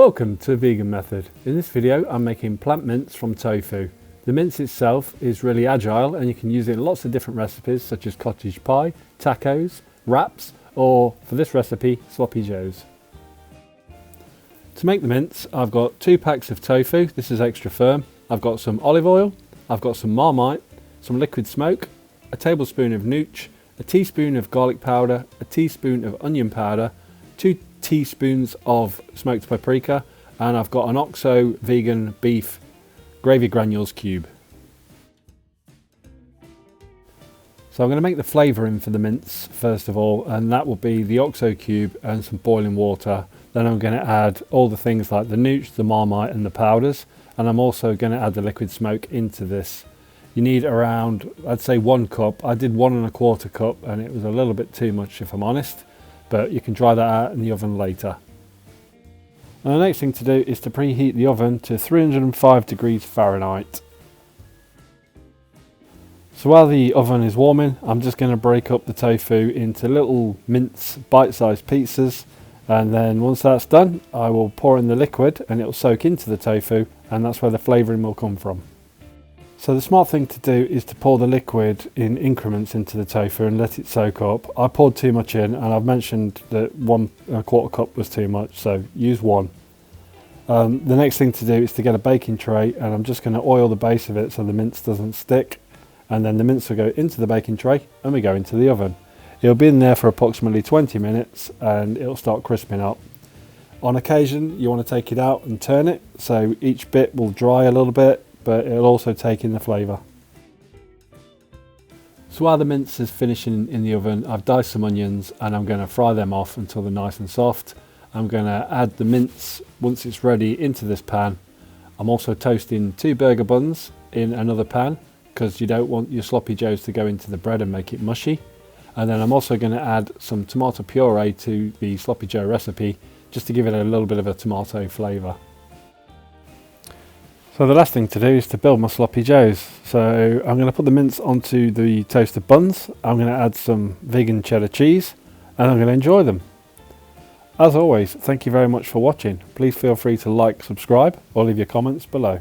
Welcome to Vegan Method. In this video I'm making plant mince from tofu. The mince itself is really agile and you can use it in lots of different recipes such as cottage pie, tacos, wraps, or for this recipe, sloppy joes. To make the mince I've got 2 packs of tofu, this is extra firm. I've got some olive oil, I've got some Marmite, some liquid smoke, a tablespoon of nooch, a teaspoon of garlic powder, a teaspoon of onion powder, 2 teaspoons of smoked paprika, and I've got an OXO vegan beef gravy granules cube. So I'm going to make the flavouring for the mince first of all, and that will be the OXO cube and some boiling water. Then I'm going to add all the things like the nooch, the Marmite and the powders, and I'm also going to add the liquid smoke into this. You need around, I'd say 1 cup. I did 1 1/4 cup and it was a little bit too much if I'm honest, but you can dry that out in the oven later. And the next thing to do is to preheat the oven to 305 degrees Fahrenheit. So while the oven is warming, I'm just going to break up the tofu into little mince bite-sized pieces, and then once that's done I will pour in the liquid and it will soak into the tofu, and that's where the flavouring will come from. So the smart thing to do is to pour the liquid in increments into the tofu and let it soak up. I poured too much in and I've mentioned that 1 1/4 cup was too much, so use 1. The next thing to do is to get a baking tray, and I'm just going to oil the base of it so the mince doesn't stick, and then the mince will go into the baking tray and we go into the oven. It'll be in there for approximately 20 minutes and it'll start crisping up. On occasion you want to take it out and turn it so each bit will dry a little bit, but it'll also take in the flavour. So while the mince is finishing in the oven, I've diced some onions and I'm going to fry them off until they're nice and soft. I'm going to add the mince once it's ready into this pan. I'm also toasting 2 burger buns in another pan because you don't want your sloppy joes to go into the bread and make it mushy. And then I'm also going to add some tomato puree to the sloppy joe recipe just to give it a little bit of a tomato flavour. So the last thing to do is to build my sloppy joes. So I'm going to put the mince onto the toasted buns, I'm going to add some vegan cheddar cheese, and I'm going to enjoy them. As always, thank you very much for watching. Please feel free to like, subscribe, or leave your comments below.